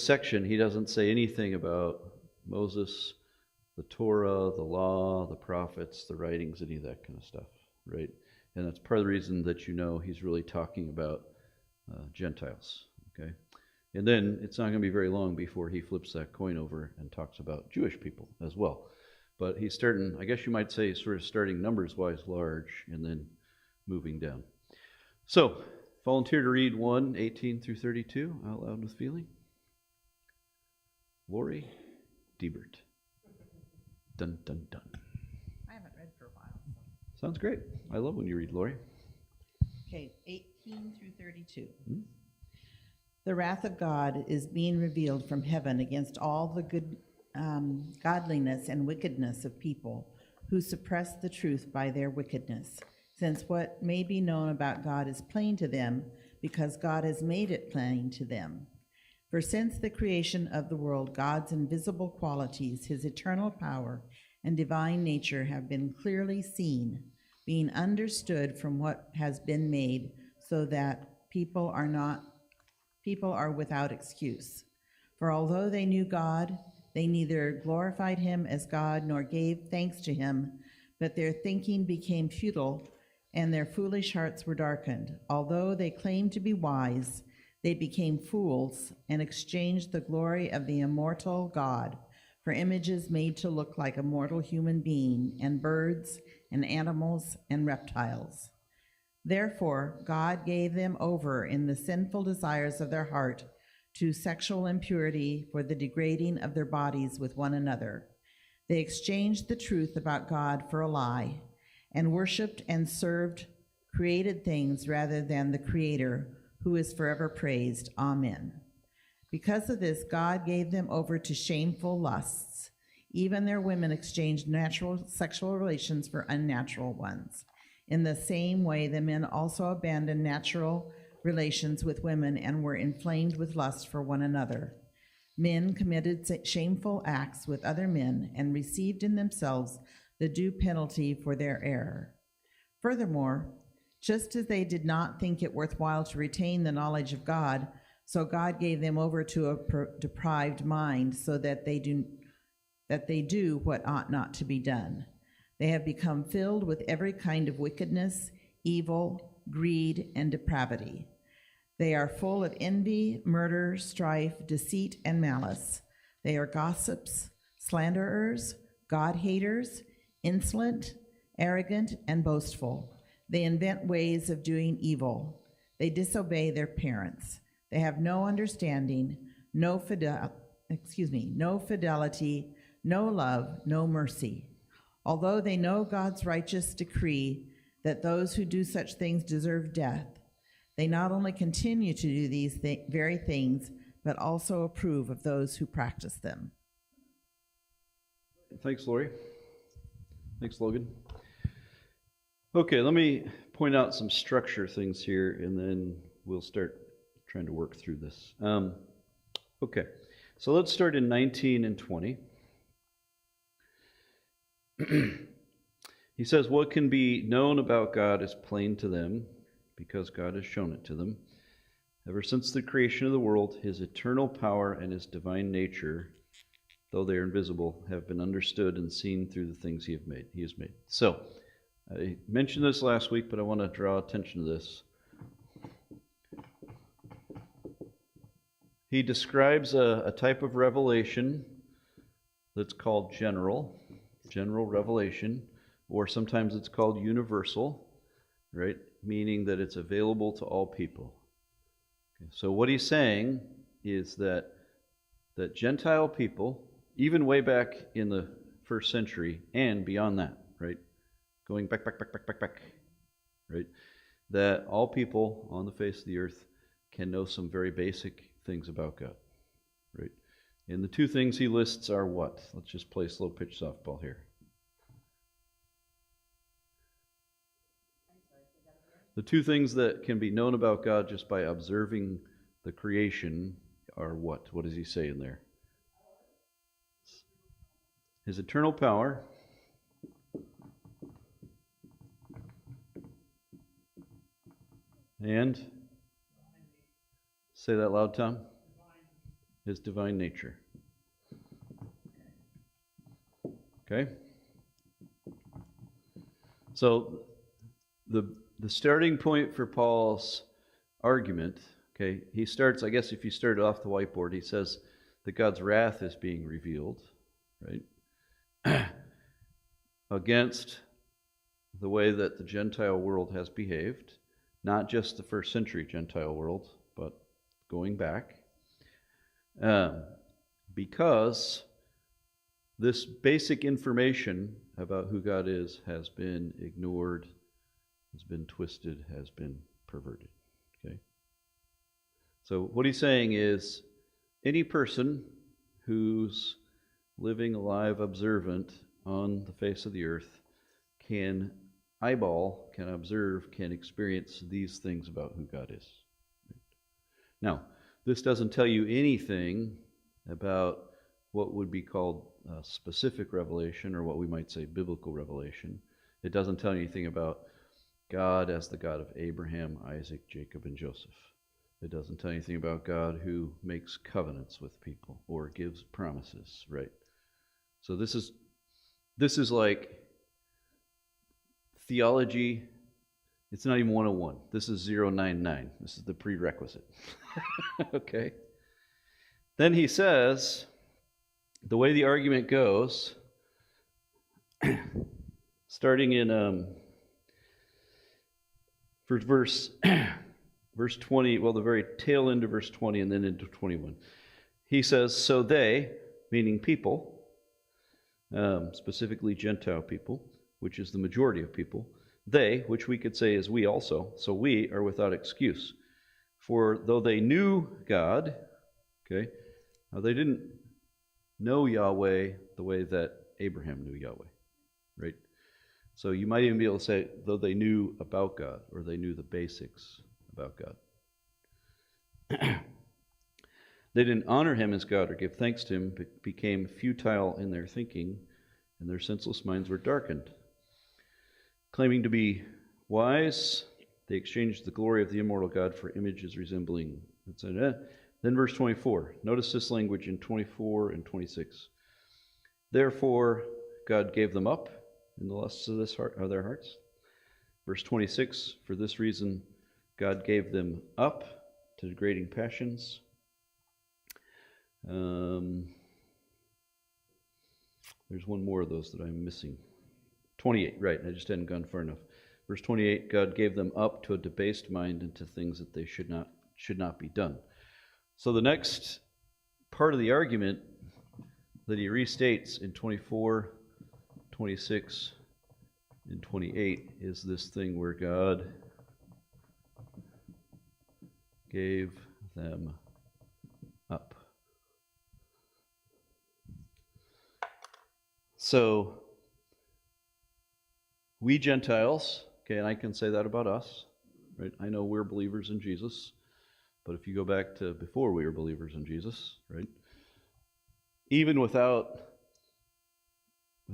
section, he doesn't say anything about Moses, the Torah, the law, the prophets, the writings, any of that kind of stuff, right? And that's part of the reason that you know he's really talking about Gentiles, okay? And then it's not going to be very long before he flips that coin over and talks about Jewish people as well. But he's starting, I guess you might say, sort of starting numbers-wise large and then moving down. So, volunteer to read 1:18 through 32 out loud with feeling. Lori Diebert. Dun, dun, dun. I haven't read for a while. Sounds great. I love when you read, Lori. Okay, 18 through 32. The wrath of God is being revealed from heaven against all the good godliness and wickedness of people who suppress the truth by their wickedness, since what may be known about God is plain to them, because God has made it plain to them. For since the creation of the world, God's invisible qualities, his eternal power and divine nature have been clearly seen, being understood from what has been made, so that people are without excuse. For although they knew God, they neither glorified him as God nor gave thanks to him, but their thinking became futile, and their foolish hearts were darkened. Although they claimed to be wise, they became fools and exchanged the glory of the immortal God for images made to look like a mortal human being, and birds and animals and reptiles. Therefore, God gave them over in the sinful desires of their heart to sexual impurity for the degrading of their bodies with one another. They exchanged the truth about God for a lie, and worshipped and served created things rather than the Creator, who is forever praised. Amen. Because of this, God gave them over to shameful lusts. Even their women exchanged natural sexual relations for unnatural ones. In the same way, the men also abandoned natural relations with women and were inflamed with lust for one another. Men committed shameful acts with other men and received in themselves the due penalty for their error. Furthermore, just as they did not think it worthwhile to retain the knowledge of God, so God gave them over to a depraved mind, so that they do what ought not to be done. They have become filled with every kind of wickedness, evil, greed, and depravity. They are full of envy, murder, strife, deceit, and malice. They are gossips, slanderers, God-haters, insolent, arrogant, and boastful. They invent ways of doing evil. They disobey their parents. They have no understanding, no fidelity, no love, no mercy. Although they know God's righteous decree that those who do such things deserve death, they not only continue to do these very things, but also approve of those who practice them. Thanks, Lori. Thanks, Logan. Okay, let me point out some structure things here, and then we'll start trying to work through this. Okay, so let's start in 19 and 20. He says, what can be known about God is plain to them, because God has shown it to them. Ever since the creation of the world, his eternal power and his divine nature, though they are invisible, have been understood and seen through the things he has made. So, I mentioned this last week, but I want to draw attention to this. He describes a type of revelation that's called general revelation, or sometimes it's called universal, right? Meaning that it's available to all people. Okay, so what he's saying is that Gentile people, even way back in the first century and beyond that, right? Going back, right? That all people on the face of the earth can know some very basic things about God, right? And the two things he lists are what? Let's just play slow pitch softball here. The two things that can be known about God just by observing the creation are what? What does he say in there? His eternal power, and say that loud, Tom. his divine nature. Okay? So the starting point for Paul's argument, okay, he starts, I guess if you start off the whiteboard, he says that God's wrath is being revealed, right? Against the way that the Gentile world has behaved, not just the first century Gentile world, but going back. Because this basic information about who God is has been ignored, has been twisted, has been perverted. Okay? So what he's saying is any person who's living, alive, observant on the face of the earth can eyeball, can observe, can experience these things about who God is. Now, this doesn't tell you anything about what would be called specific revelation, or what we might say biblical revelation. It doesn't tell you anything about God as the God of Abraham, Isaac, Jacob, and Joseph. It doesn't tell you anything about God who makes covenants with people or gives promises, right? So this is like theology. It's not even 101. This is 099. This is the prerequisite. Okay? Then he says, the way the argument goes, starting in verse 20, well, the very tail end of verse 20 and then into 21. He says, so they, meaning people, specifically Gentile people, which is the majority of people, they, which we could say is we also, so we are without excuse. For though they knew God, okay, now they didn't know Yahweh the way that Abraham knew Yahweh, right? So you might even be able to say, though they knew about God, or they knew the basics about God. They didn't honor him as God or give thanks to him, but became futile in their thinking, and their senseless minds were darkened. Claiming to be wise, they exchanged the glory of the immortal God for images resembling, etc. Then verse 24. Notice this language in 24 and 26. Therefore, God gave them up in the lusts of their hearts. Verse 26. For this reason, God gave them up to degrading passions. There's one more of those that I'm missing. 28, right, I just hadn't gone far enough. Verse 28, God gave them up to a debased mind and to things that they should not be done. So the next part of the argument that he restates in 24, 26, and 28 is this thing where God gave them up. So we Gentiles, okay, and I can say that about us, right? I know we're believers in Jesus, but if you go back to before we were believers in Jesus, right? Even without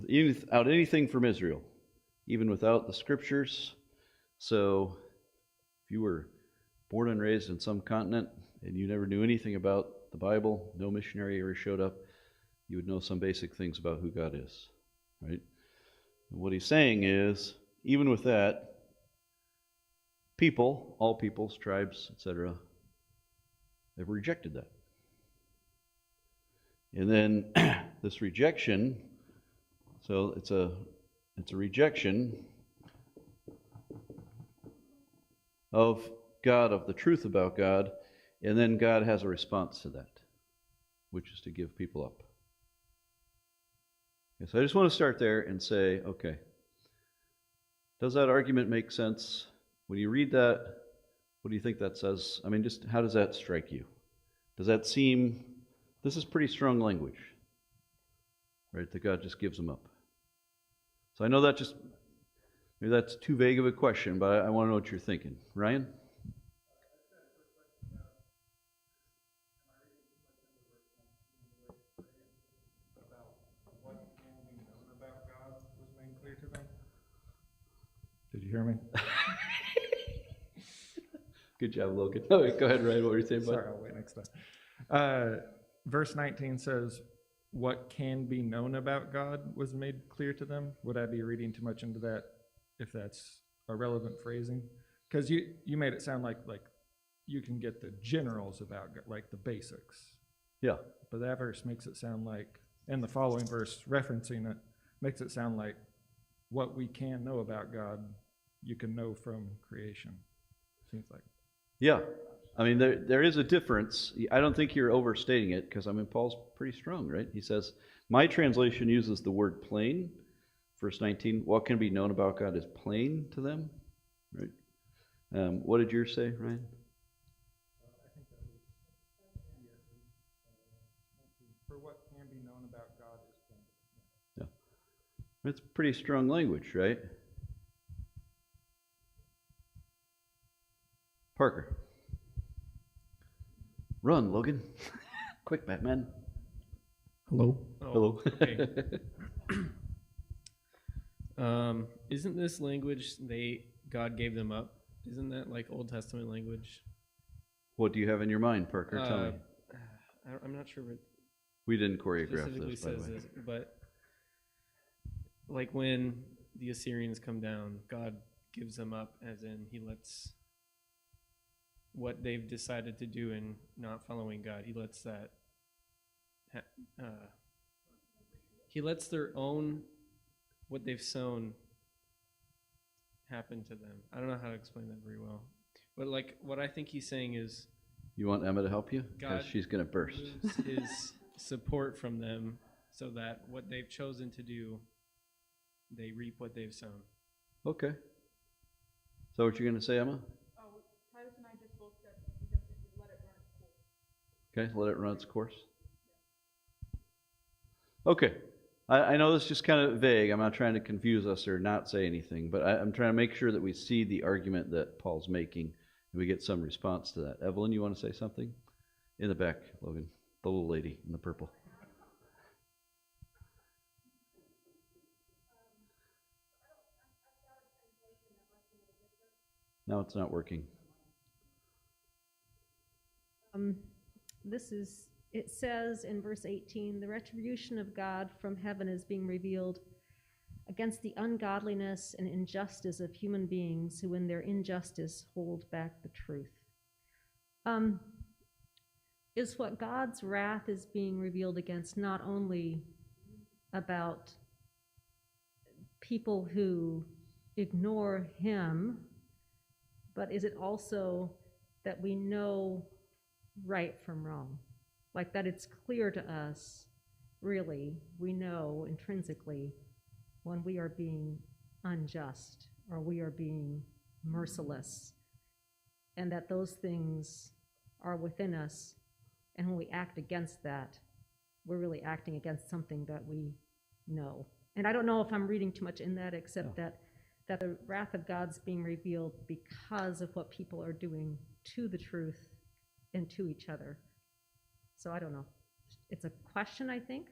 anything from Israel, even without the scriptures, so if you were born and raised in some continent and you never knew anything about the Bible, no missionary ever showed up, you would know some basic things about who God is, right? And what he's saying is, even with that, people, all peoples, tribes, etc., have rejected that. And then this rejection, so it's a rejection of God, of the truth about God, and then God has a response to that, which is to give people up. Okay, so I just want to start there and say, okay, does that argument make sense? When you read that, what do you think that says? I mean, just how does that strike you? Does that seem, this is pretty strong language, right, that God just gives them up. So I know that just, maybe that's too vague of a question, but I want to know what you're thinking. Ryan? Did you hear me? Good job, Logan. Oh, go ahead, Ryan. What were you saying? Sorry, I'll wait next time. verse 19 says, what can be known about God was made clear to them. Would I be reading too much into that if that's a relevant phrasing? Because you made it sound like you can get the generals about God, like the basics. Yeah. But that verse makes it sound like, and the following verse referencing it, makes it sound like what we can know about God, you can know from creation. Seems like. Yeah. I mean, there is a difference. I don't think you're overstating it, because, I mean, Paul's pretty strong, right? He says, my translation uses the word plain. Verse 19, what can be known about God is plain to them, right? What did yours say, Ryan? I think that was, for what can be known about God is plain. Yeah. That's pretty strong language, right? Parker. Run, Logan. Quick, Batman. Hello. Hello. Okay. Isn't this language God gave them up? Isn't that like Old Testament language? What do you have in your mind, Parker? Tell me. I'm not sure what We didn't choreograph specifically this, by the says way. this, but like when the Assyrians come down, God gives them up, as in He lets what they've decided to do in not following God. He lets that. He lets their own, what they've sown, happen to them. I don't know how to explain that very well, but like what I think he's saying is, You want Emma to help you? Because God she's going to burst. removes His support from them, so that what they've chosen to do, they reap what they've sown. Okay. Is that what you're going to say, Emma? Oh, Titus and I just both said suggested you let it run its course. Okay, let it run its course. Okay. I know this is just kind of vague. I'm not trying to confuse us or not say anything, but I'm trying to make sure that we see the argument that Paul's making and we get some response to that. Evelyn, you want to say something? In the back, Logan. The little lady in the purple. No, it's not working. It says in verse 18, the retribution of God from heaven is being revealed against the ungodliness and injustice of human beings who in their injustice hold back the truth. Is what God's wrath is being revealed against not only about people who ignore Him, but is it also that we know right from wrong? Like that it's clear to us, really, we know intrinsically when we are being unjust or we are being merciless, and that those things are within us, and when we act against that, we're really acting against something that we know. And I don't know if I'm reading too much in that, except that the wrath of God's being revealed because of what people are doing to the truth and to each other. So I don't know. It's a question, I think.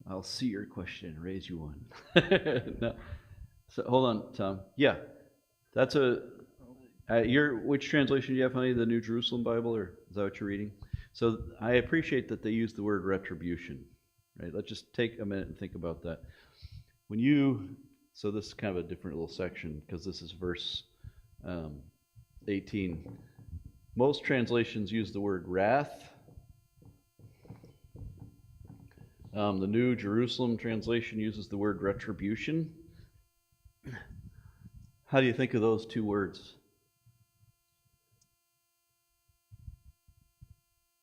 I'll see your question and raise you one. No. So hold on, Tom. Yeah, that's which translation do you have, honey? The New Jerusalem Bible, or is that what you're reading? So I appreciate that they use the word retribution. Right. Let's just take a minute and think about that. So this is kind of a different little section because this is verse 18. Most translations use the word wrath. The New Jerusalem translation uses the word retribution. How do you think of those two words?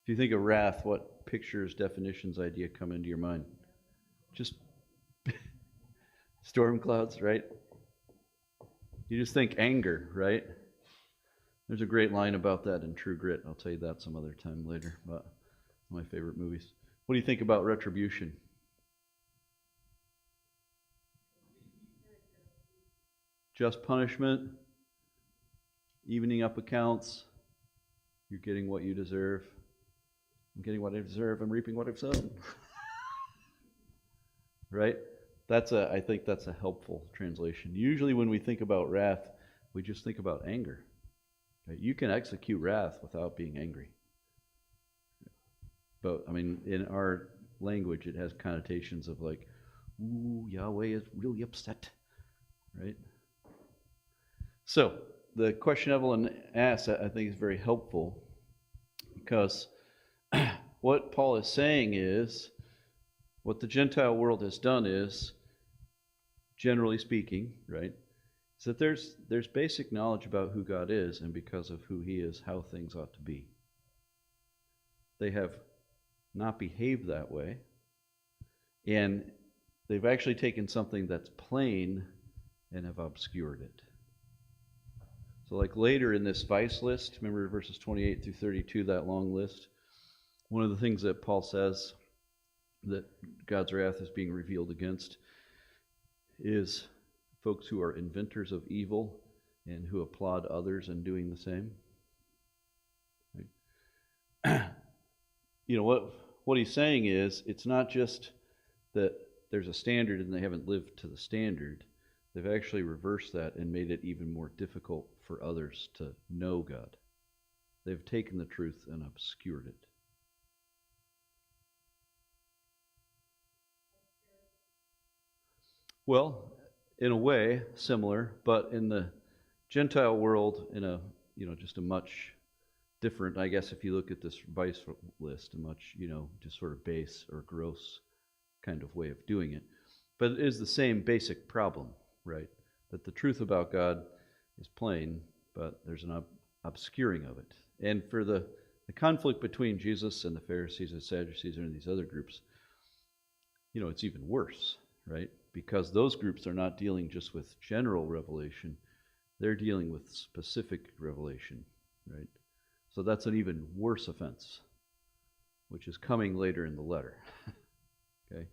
If you think of wrath, what pictures, definitions, idea come into your mind? Just storm clouds, right? You just think anger, right? There's a great line about that in True Grit. I'll tell you that some other time later, about my favorite movies. What do you think about retribution? Just punishment, evening up accounts. You're getting what you deserve. I'm getting what I deserve. I'm reaping what I've sown. Right? I think that's a helpful translation. Usually when we think about wrath, we just think about anger. Right? You can execute wrath without being angry. But I mean, in our language, it has connotations of like, ooh, Yahweh is really upset, right? So the question Evelyn asked, I think, is very helpful, because what Paul is saying is, what the Gentile world has done is, generally speaking, right, is that there's basic knowledge about who God is, and because of who he is, how things ought to be. They have not behaved that way, and they've actually taken something that's plain and have obscured it. So like later in this vice list, remember verses 28 through 32, that long list, one of the things that Paul says that God's wrath is being revealed against is folks who are inventors of evil and who applaud others in doing the same. Right? You know, what he's saying is, it's not just that there's a standard and they haven't lived to the standard. They've actually reversed that and made it even more difficult for others to know God. They've taken the truth and obscured it. Well, in a way, similar, but in the Gentile world, in a, just a much different, I guess if you look at this vice list, a much, just sort of base or gross kind of way of doing it. But it is the same basic problem, right? That the truth about God is plain, but there's an obscuring of it. And for the conflict between Jesus and the Pharisees and Sadducees and these other groups, it's even worse, right? Because those groups are not dealing just with general revelation, they're dealing with specific revelation, right? So that's an even worse offense, which is coming later in the letter. Okay?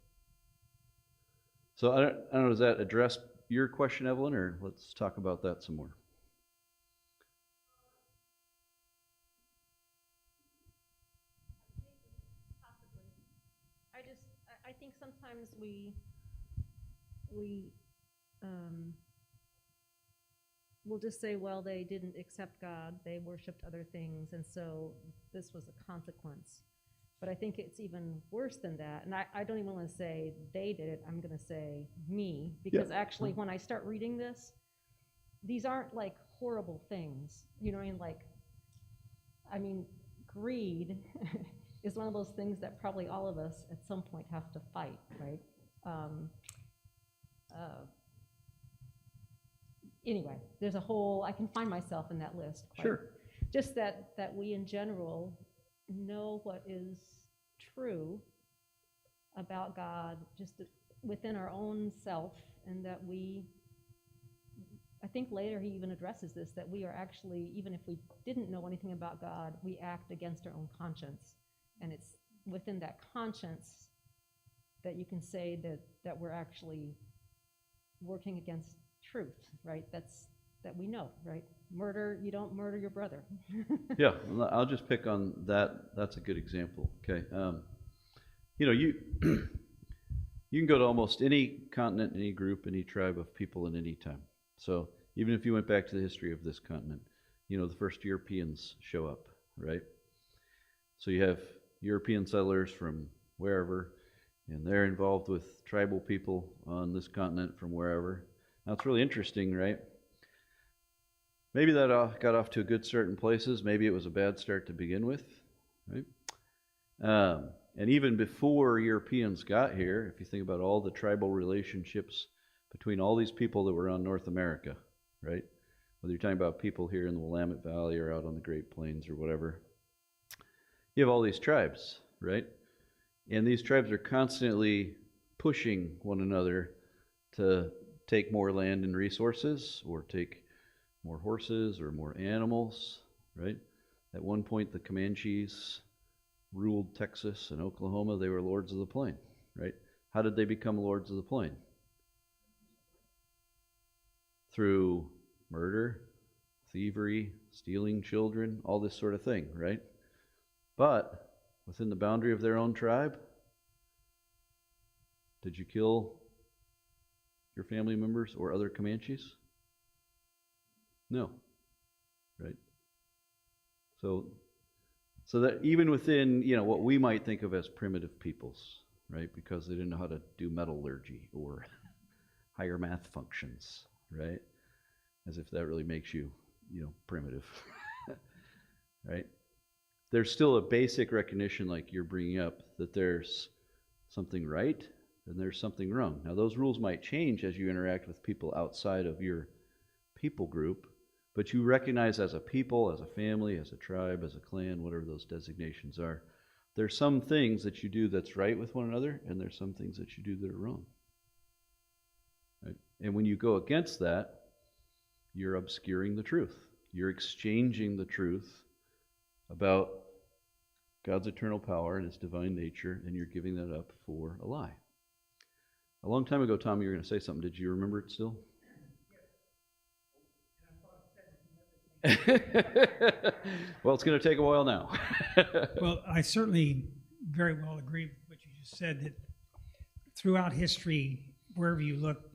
So I don't know, does that address your question, Evelyn, or let's talk about that some more? Possibly. I think sometimes we'll just say, well, they didn't accept God, they worshipped other things, and so this was a consequence. But I think it's even worse than that. And I don't even want to say they did it, I'm going to say me, because actually when I start reading this, these aren't like horrible things. You know what I mean? Greed is one of those things that probably all of us at some point have to fight, right? Anyway, there's a whole, I can find myself in that list. Sure. Just that we in general know what is true about God just within our own self, and that I think later he even addresses this, that we are actually, even if we didn't know anything about God, we act against our own conscience. And it's within that conscience that you can say that we're actually working against truth, right? That we know, right? Murder, you don't murder your brother. Yeah, I'll just pick on that. That's a good example. Okay, you can go to almost any continent, any group, any tribe of people in any time. So even if you went back to the history of this continent, the first Europeans show up, right? So you have European settlers from wherever, and they're involved with tribal people on this continent from wherever. Now it's really interesting, right? Maybe that got off to a good start in places. Maybe it was a bad start to begin with, right? And even before Europeans got here, if you think about all the tribal relationships between all these people that were on North America, right? Whether you're talking about people here in the Willamette Valley or out on the Great Plains or whatever, you have all these tribes, right? And these tribes are constantly pushing one another to take more land and resources, or take more horses or more animals, right? At one point, the Comanches ruled Texas and Oklahoma. They were lords of the plain, right? How did they become lords of the plain? Through murder, thievery, stealing children, all this sort of thing, right? But within the boundary of their own tribe, did you kill your family members or other Comanches? No, right? So So that even within, what we might think of as primitive peoples, right? Because they didn't know how to do metallurgy or higher math functions, right? As if that really makes you, primitive, right? There's still a basic recognition, like you're bringing up, that there's something right and there's something wrong. Now, those rules might change as you interact with people outside of your people group, but you recognize as a people, as a family, as a tribe, as a clan, whatever those designations are, there's some things that you do that's right with one another, and there's some things that you do that are wrong. Right? And when you go against that, you're obscuring the truth. You're exchanging the truth about God's eternal power and His divine nature, and you're giving that up for a lie. A long time ago, Tom, you were going to say something. Did you remember it still? Well, it's going to take a while now. Well, I certainly very well agree with what you just said, that throughout history, wherever you look,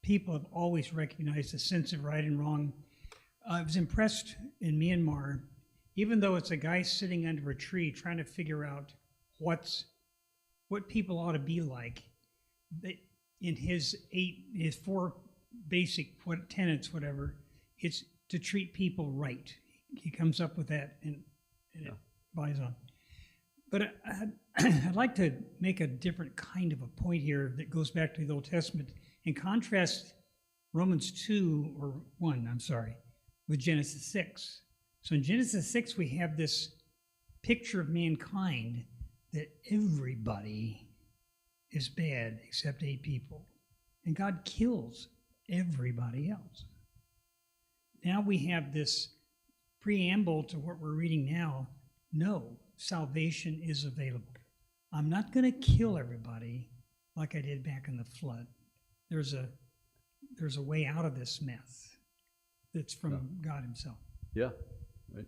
people have always recognized a sense of right and wrong. I was impressed in Myanmar, even though it's a guy sitting under a tree trying to figure out what people ought to be like. In his 4 basic tenets, whatever, it's to treat people right. He comes up with that, and it buys on. But I'd like to make a different kind of a point here that goes back to the Old Testament and contrast Romans 2, or 1, I'm sorry, with Genesis 6. So in Genesis 6, we have this picture of mankind that everybody is bad except 8 people. And God kills everybody else. Now we have this preamble to what we're reading now. No, salvation is available. I'm not going to kill everybody like I did back in the flood. There's a way out of this mess that's from God Himself. Yeah, right.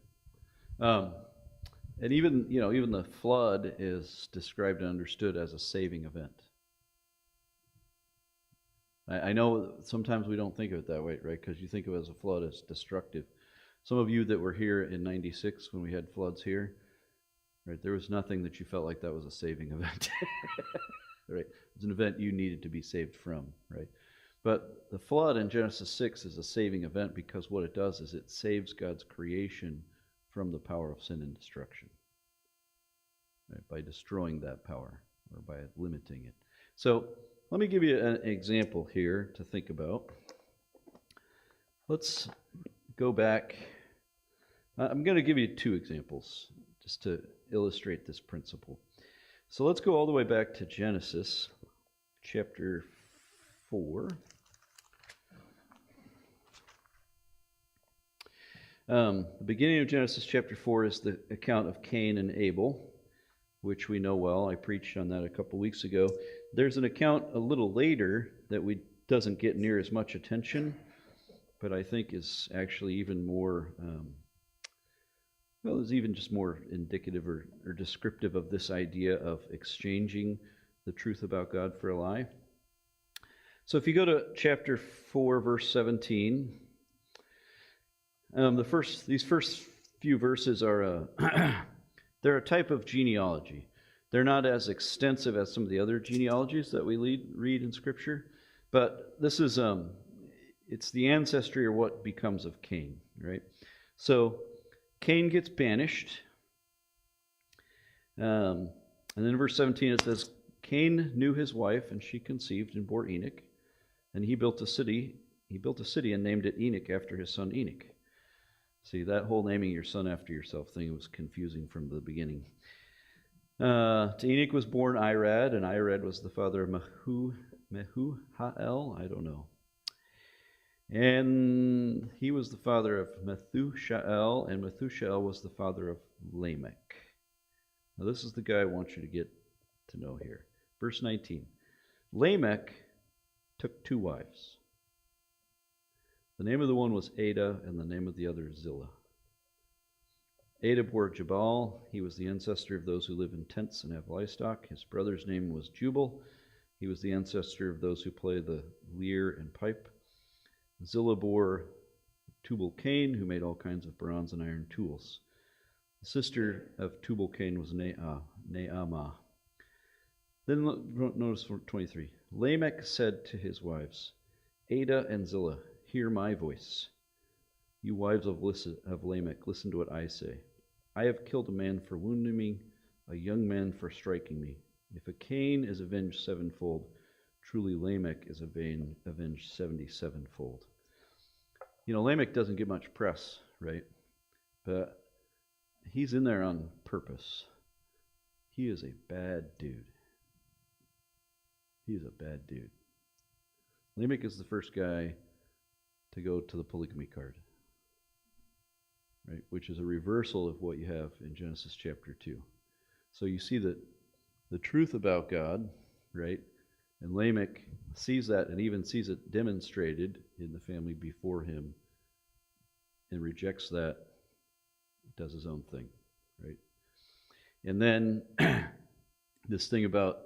And even the flood is described and understood as a saving event. I know sometimes we don't think of it that way, right? Because you think of it as a flood as destructive. Some of you that were here in '96 when we had floods here, right? There was nothing that you felt like that was a saving event, right? It was an event you needed to be saved from, right? But the flood in Genesis 6 is a saving event because what it does is it saves God's creation from the power of sin and destruction, right? By destroying that power or by limiting it. So let me give you an example here to think about. Let's go back. I'm going to give you 2 examples just to illustrate this principle. So let's go all the way back to Genesis chapter 4. The beginning of Genesis chapter 4 is the account of Cain and Abel, which we know well. I preached on that a couple weeks ago. There's an account a little later that doesn't get near as much attention, but I think is actually even more, is even just more indicative or descriptive of this idea of exchanging the truth about God for a lie. So if you go to chapter 4, verse 17, these first few verses are they're a type of genealogy. They're not as extensive as some of the other genealogies that we read in Scripture, but this is it's the ancestry or what becomes of Cain, right? So Cain gets banished, and then in verse 17 it says, Cain knew his wife, and she conceived and bore Enoch, and he built a city. He built a city and named it Enoch after his son Enoch. See, that whole naming your son after yourself thing was confusing from the beginning. To Enoch was born Irad, and Irad was the father of Mehujael, I don't know. And he was the father of Methushael, and Methushael was the father of Lamech. Now this is the guy I want you to get to know here. Verse 19. Lamech took 2 wives. The name of the one was Ada, and the name of the other Zillah. Ada bore Jabal. He was the ancestor of those who live in tents and have livestock. His brother's name was Jubal. He was the ancestor of those who play the lyre and pipe. Zillah bore Tubal-Cain, who made all kinds of bronze and iron tools. The sister of Tubal-Cain was Naamah. Then notice 23. Lamech said to his wives, Ada and Zillah, hear my voice. You wives of Lamech, listen to what I say. I have killed a man for wounding me, a young man for striking me. If a Cain is avenged sevenfold, truly Lamech is avenged 77-fold. You know, Lamech doesn't get much press, right? But he's in there on purpose. He is a bad dude. He's a bad dude. Lamech is the first guy to go to the polygamy card, right? Which is a reversal of what you have in Genesis chapter 2. So you see that the truth about God, right? And Lamech sees that and even sees it demonstrated in the family before him and rejects that, does his own thing, right? And then this thing about,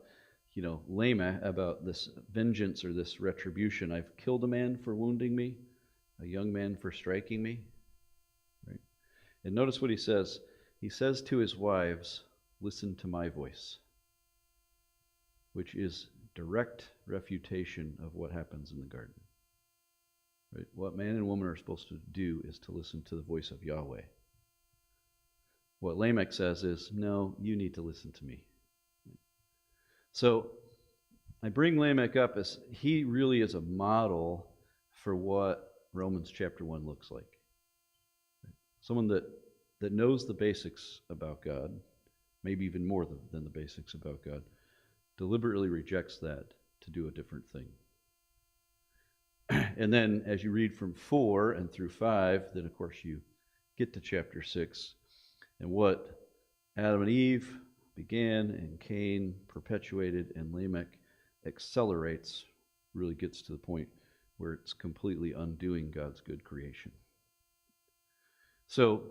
you know, Lamech, about this vengeance or this retribution. I've killed a man for wounding me, a young man for striking me, right? And notice what he says. He says to his wives, listen to my voice, which is direct refutation of what happens in the garden. Right? What man and woman are supposed to do is to listen to the voice of Yahweh. What Lamech says is, no, you need to listen to me. So I bring Lamech up as he really is a model for what Romans chapter 1 looks like. Someone that knows the basics about God, maybe even more than the basics about God, deliberately rejects that to do a different thing. And then as you read from 4 and through 5, then of course you get to chapter 6, and what Adam and Eve began and Cain perpetuated and Lamech accelerates, really gets to the point where it's completely undoing God's good creation. So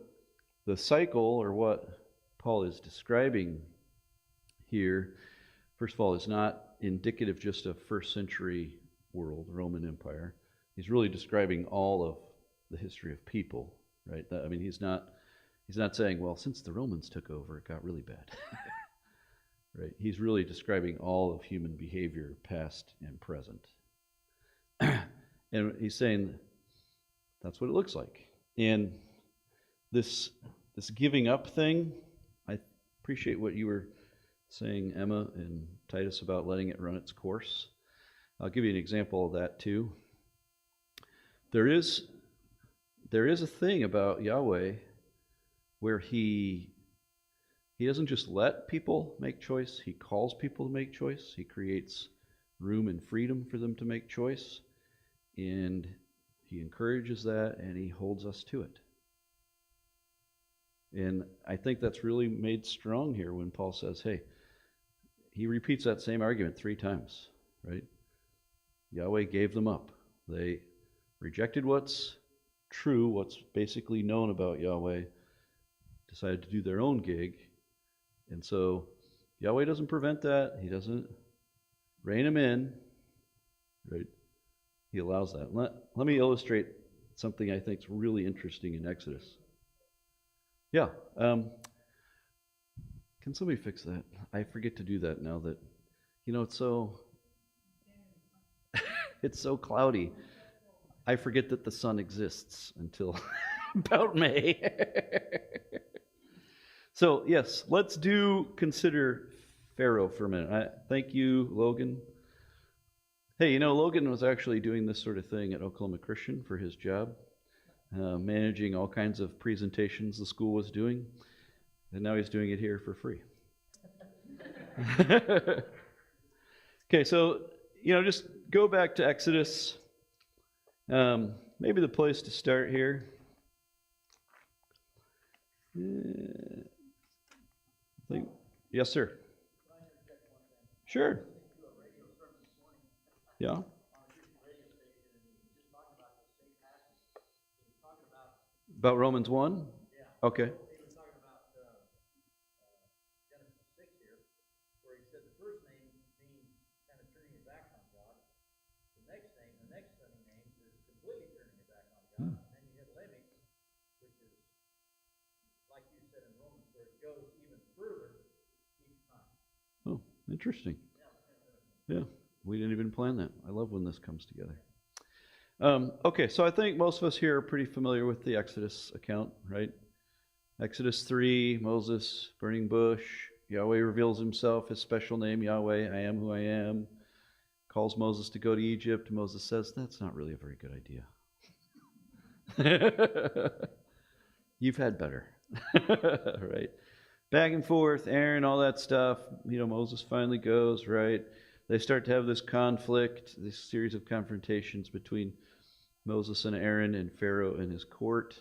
the cycle, or what Paul is describing here, first of all, is not indicative just of first century world, Roman Empire. He's really describing all of the history of people, right? I mean, he's not saying, well, since the Romans took over, it got really bad. Right? He's really describing all of human behavior, past and present. And he's saying that's what it looks like. And this giving up thing, I appreciate what you were saying, Emma and Titus, about letting it run its course. I'll give you an example of that too. There is a thing about Yahweh where he doesn't just let people make choice, he calls people to make choice. He creates room and freedom for them to make choice, and he encourages that, and he holds us to it. And I think that's really made strong here when Paul says, hey, he repeats that same argument 3 times, right? Yahweh gave them up. They rejected what's true, what's basically known about Yahweh, decided to do their own gig. And so Yahweh doesn't prevent that. He doesn't rein them in, right? He allows that. Let me illustrate something I think is really interesting in Exodus. Yeah. Can somebody fix that? I forget to do that now that, it's so it's so cloudy. I forget that the sun exists until about May. So, yes, let's consider Pharaoh for a minute. Thank you, Logan. Hey, Logan was actually doing this sort of thing at Oklahoma Christian for his job, managing all kinds of presentations the school was doing, and now he's doing it here for free. Okay, so, just go back to Exodus. Maybe the place to start here. Yes, sir. Sure. Yeah. About Romans 1? Okay. Interesting. Yeah, we didn't even plan that. I love when this comes together. Okay, so I think most of us here are pretty familiar with the Exodus account, right? Exodus 3, Moses, burning bush, Yahweh reveals himself, his special name, Yahweh, I am who I am, calls Moses to go to Egypt. Moses says, that's not really a very good idea. You've had better, right? Back and forth, Aaron, all that stuff. Moses finally goes, right? They start to have this conflict, this series of confrontations between Moses and Aaron and Pharaoh and his court,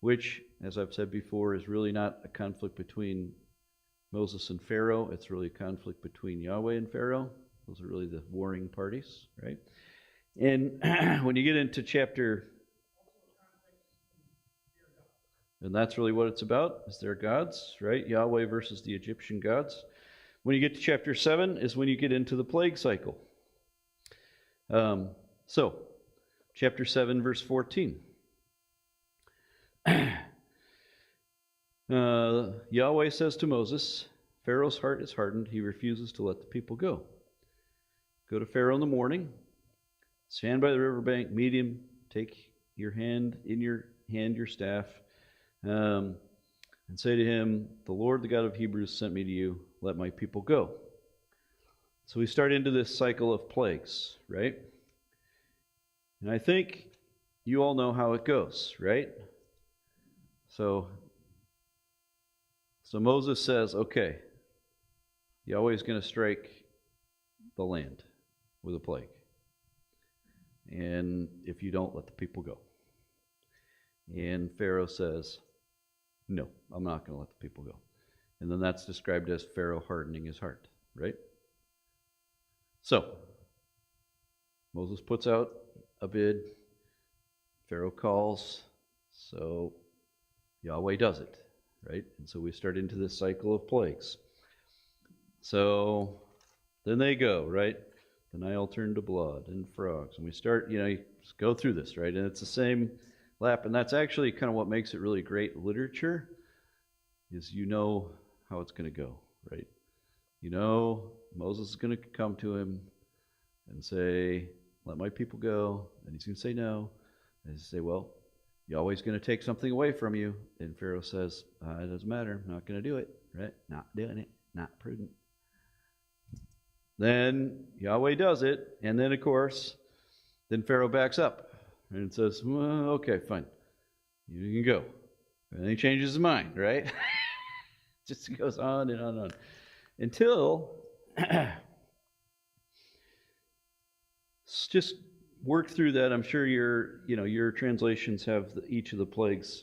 which, as I've said before, is really not a conflict between Moses and Pharaoh. It's really a conflict between Yahweh and Pharaoh. Those are really the warring parties, right? And when you get into chapter... And that's really what it's about, is their gods, right? Yahweh versus the Egyptian gods. When you get to chapter 7 is when you get into the plague cycle. So, chapter 7, verse 14. Yahweh says to Moses, Pharaoh's heart is hardened. He refuses to let the people go. Go to Pharaoh in the morning, stand by the riverbank, meet him, take your hand, in your hand your staff, and say to him, the Lord, the God of Hebrews, sent me to you. Let my people go. So we start into this cycle of plagues, right? And I think you all know how it goes, right? So Moses says, okay, Yahweh's going to strike the land with a plague. And if you don't, let the people go. And Pharaoh says, no, I'm not going to let the people go. And then that's described as Pharaoh hardening his heart, right? So, Moses puts out a bid. Pharaoh calls. So, Yahweh does it, right? And so we start into this cycle of plagues. So, then they go, right? The Nile turned to blood and frogs. And we start, you just go through this, right? And it's the same lap, and that's actually kind of what makes it really great literature, is how it's going to go, right? Moses is going to come to him and say, let my people go, and he's going to say no, and he's say, well, Yahweh's going to take something away from you, and Pharaoh says, it doesn't matter, I'm not going to do it, right? Not doing it, not prudent. Then Yahweh does it, and then, of course, then Pharaoh backs up. And says, well, okay, fine. You can go. And then he changes his mind, right? Just goes on and on and on. Until, just work through that. I'm sure your translations have each of the plagues.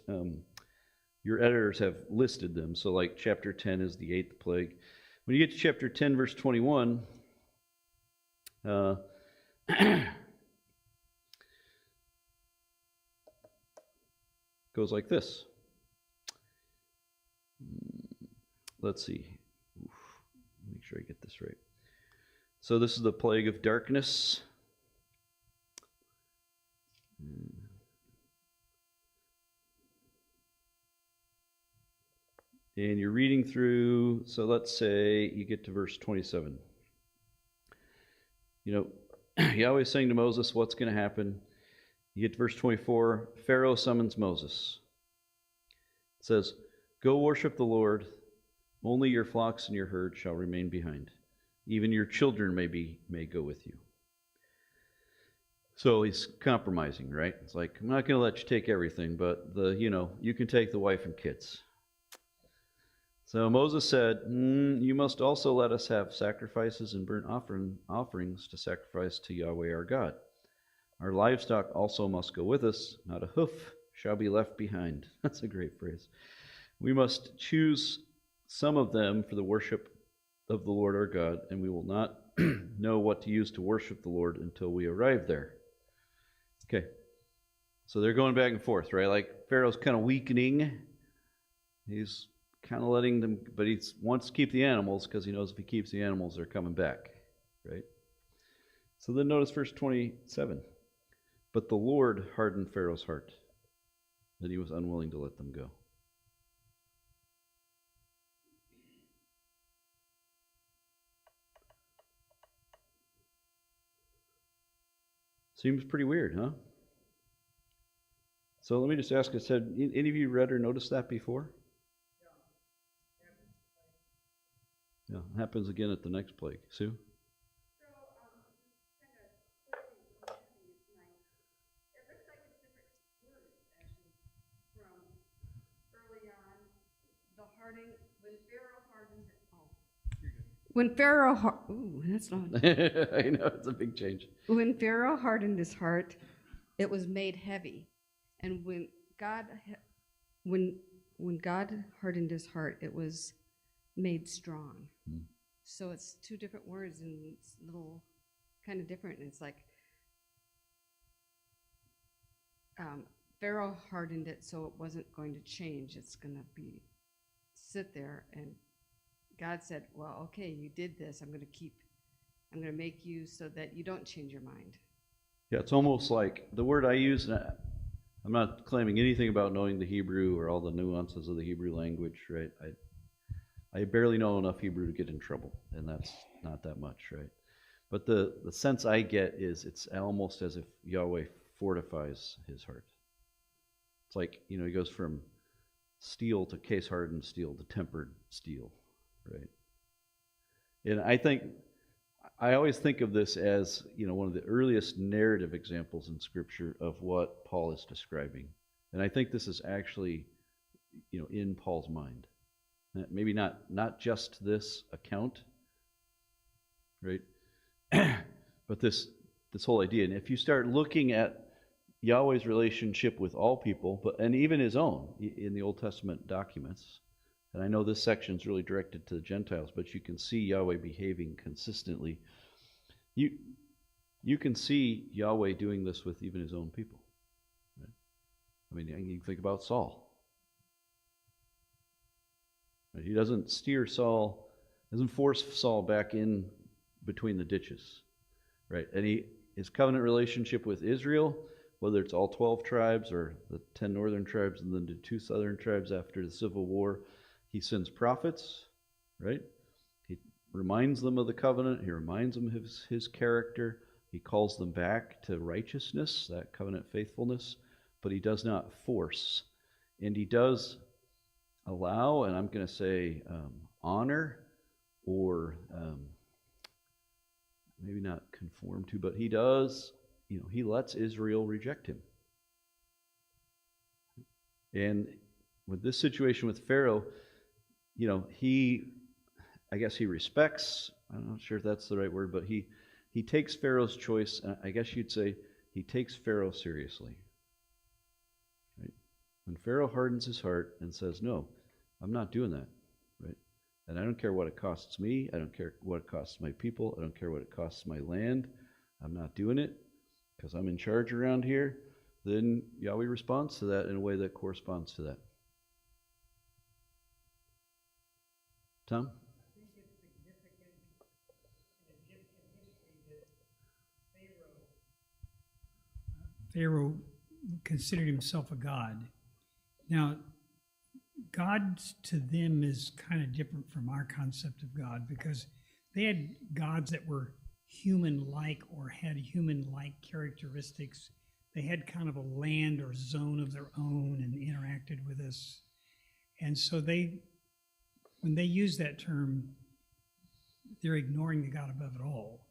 Your editors have listed them. So like chapter 10 is the 8th plague. When you get to chapter 10, verse 21, goes like this. Let's see. Make sure I get this right. So this is the plague of darkness. And you're reading through, so let's say you get to verse 27. Yahweh's saying to Moses, what's going to happen? You get to verse 24, Pharaoh summons Moses. It says, go worship the Lord, only your flocks and your herds shall remain behind. Even your children may go with you. So he's compromising, right? It's like, I'm not going to let you take everything, but you can take the wife and kids. So Moses said, you must also let us have sacrifices and burnt offerings to sacrifice to Yahweh our God. Our livestock also must go with us, not a hoof shall be left behind. That's a great phrase. We must choose some of them for the worship of the Lord our God, and we will not know what to use to worship the Lord until we arrive there. Okay, so they're going back and forth, right? Like Pharaoh's kind of weakening. He's kind of letting them, but he wants to keep the animals because he knows if he keeps the animals, they're coming back, right? So then notice verse 27. But the Lord hardened Pharaoh's heart, that he was unwilling to let them go. Seems pretty weird, huh? So let me just ask, any of you read or noticed that before? Yeah, it happens again at the next plague. Sue? So, kind of quickly confusing tonight. It looks like it's different words, actually, from early on. The hardening, when Pharaoh hardened it. Oh. When Pharaoh, ooh, that's not. I know, it's a big change. When Pharaoh hardened his heart, it was made heavy. And when God hardened his heart, it was made strong. So it's two different words, and it's a little kind of different. It's like Pharaoh hardened it so it wasn't going to change. It's going to sit there. And God said, well, okay, you did this. I'm going to make you so that you don't change your mind. Yeah, it's almost like the word I use, and I'm not claiming anything about knowing the Hebrew or all the nuances of the Hebrew language, right? I barely know enough Hebrew to get in trouble, and that's not that much, right? But the sense I get is it's almost as if Yahweh fortifies his heart. It's like, he goes from steel to case-hardened steel to tempered steel, right? And I always think of this as, one of the earliest narrative examples in Scripture of what Paul is describing. And I think this is actually, in Paul's mind. Maybe not just this account, right? But this whole idea. And if you start looking at Yahweh's relationship with all people, and even his own in the Old Testament documents, and I know this section is really directed to the Gentiles, but you can see Yahweh behaving consistently. You can see Yahweh doing this with even his own people. Right? I mean, you think about Saul. He doesn't force Saul back in between the ditches, right? And his covenant relationship with Israel, whether it's all 12 tribes or the 10 northern tribes and then the 2 southern tribes after the Civil War, he sends prophets, right? He reminds them of the covenant. He reminds them of his character. He calls them back to righteousness, that covenant faithfulness, but he does not force. And he does allow, and I'm going to say honor, or maybe not conform to, but he does, he lets Israel reject him. And with this situation with Pharaoh, I guess he respects, I'm not sure if that's the right word, but he takes Pharaoh's choice, and I guess you'd say he takes Pharaoh seriously. When Pharaoh hardens his heart and says, no, I'm not doing that, right? And I don't care what it costs me. I don't care what it costs my people. I don't care what it costs my land. I'm not doing it because I'm in charge around here. Then Yahweh responds to that in a way that corresponds to that. Tom? I think it's significant in Egyptian history that Pharaoh considered himself a god. Now, God to them is kind of different from our concept of God, because they had gods that were human-like or had human-like characteristics. They had kind of a land or zone of their own and interacted with us. And so when they use that term, they're ignoring the God above it all.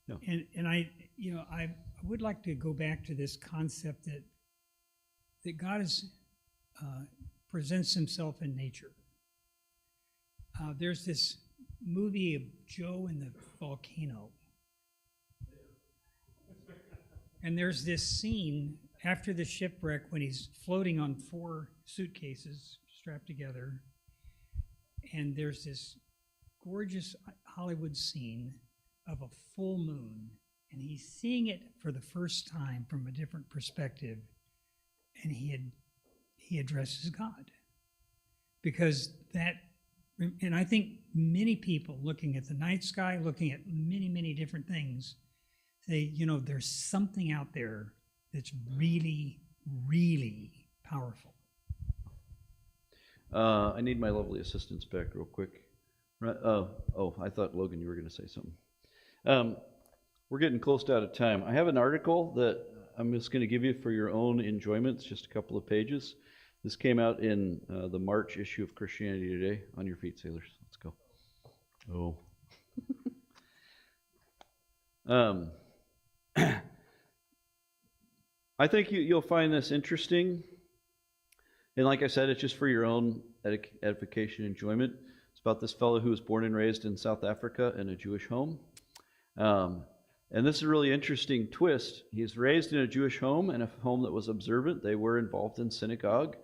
No. And I would like to go back to this concept that God presents himself in nature. There's this movie of Joe and the volcano. And there's this scene after the shipwreck when he's floating on 4 suitcases strapped together. And there's this gorgeous Hollywood scene of a full moon. And he's seeing it for the first time from a different perspective. And he addresses God. Because and I think many people looking at the night sky, looking at many, many different things, say, there's something out there that's really, really powerful. I need my lovely assistants back real quick. Right? I thought, Logan, you were going to say something. we're getting close to out of time. I have an article that I'm just going to give you for your own enjoyment. It's just a couple of pages. This came out in the March issue of Christianity Today. On your feet, sailors. Let's go. Oh. I think you'll find this interesting. And like I said, it's just for your own edification, enjoyment. It's about this fellow who was born and raised in South Africa in a Jewish home. And this is a really interesting twist. He's raised in a Jewish home, and a home that was observant. They were involved in synagogue.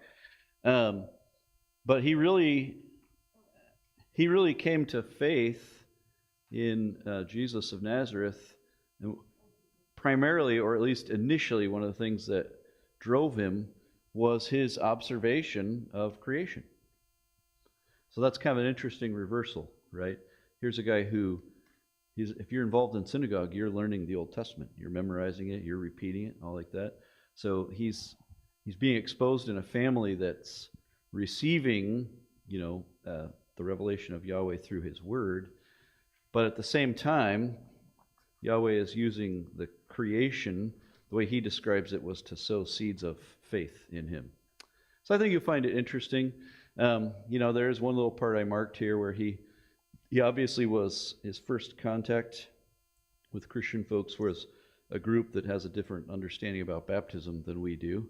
But he really came to faith in Jesus of Nazareth. And primarily, or at least initially, one of the things that drove him was his observation of creation. So that's kind of an interesting reversal, right? Here's a guy who, if you're involved in synagogue, you're learning the Old Testament. You're memorizing it, you're repeating it, all like that. So he's being exposed in a family that's receiving, the revelation of Yahweh through his word. But at the same time, Yahweh is using the creation, the way he describes it was to sow seeds of faith in him. So I think you'll find it interesting. There's one little part I marked here where he obviously was, his first contact with Christian folks was a group that has a different understanding about baptism than we do.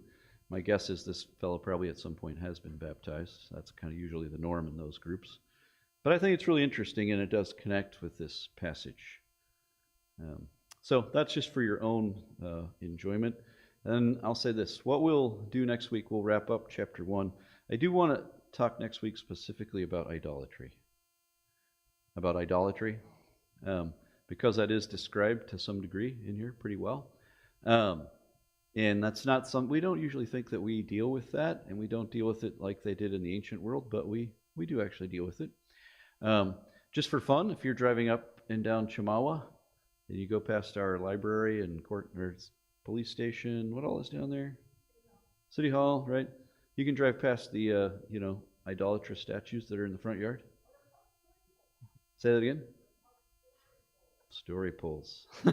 My guess is this fellow probably at some point has been baptized. That's kind of usually the norm in those groups. But I think it's really interesting, and it does connect with this passage. So that's just for your own enjoyment. And I'll say this. What we'll do next week, we'll wrap up chapter 1. I do want to talk next week specifically about idolatry. Because that is described to some degree in here pretty well. And that's not we don't usually think that we deal with that, and we don't deal with it like they did in the ancient world, but we do actually deal with it. Just for fun, if you're driving up and down Chemawa, and you go past our library and court or police station, what all is down there? City Hall, right? You can drive past the idolatrous statues that are in the front yard. Say that again. Story poles. I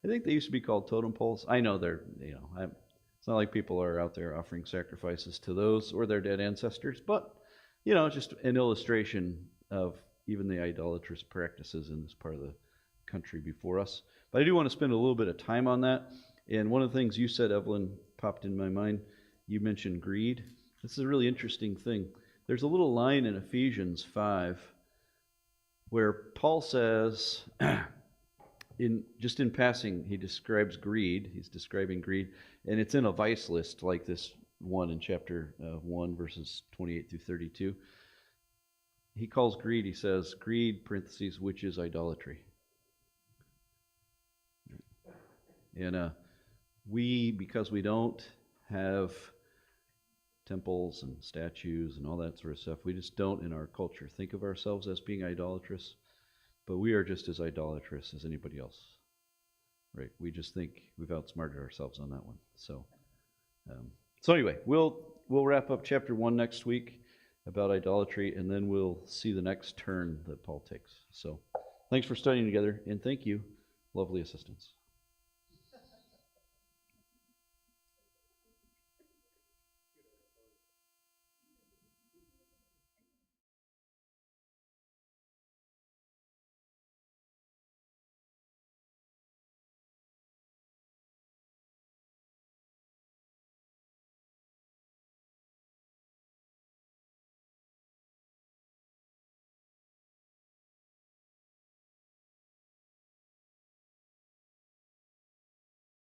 think they used to be called totem poles. I know they're, it's not like people are out there offering sacrifices to those or their dead ancestors, but, just an illustration of even the idolatrous practices in this part of the country before us. But I do want to spend a little bit of time on that. And one of the things you said, Evelyn, popped in my mind. You mentioned greed. This is a really interesting thing. There's a little line in Ephesians 5 where Paul says, in passing, he describes greed. He's describing greed, and it's in a vice list like this one in chapter 1, verses 28 through 32. He calls greed, he says, greed, parentheses, which is idolatry. And because we don't have temples and statues and all that sort of stuff, we just don't in our culture think of ourselves as being idolatrous, but we are just as idolatrous as anybody else, right? We just think we've outsmarted ourselves on that one. So anyway, we'll wrap up chapter 1 next week about idolatry, and then we'll see the next turn that Paul takes. So thanks for studying together, and thank you, lovely assistants.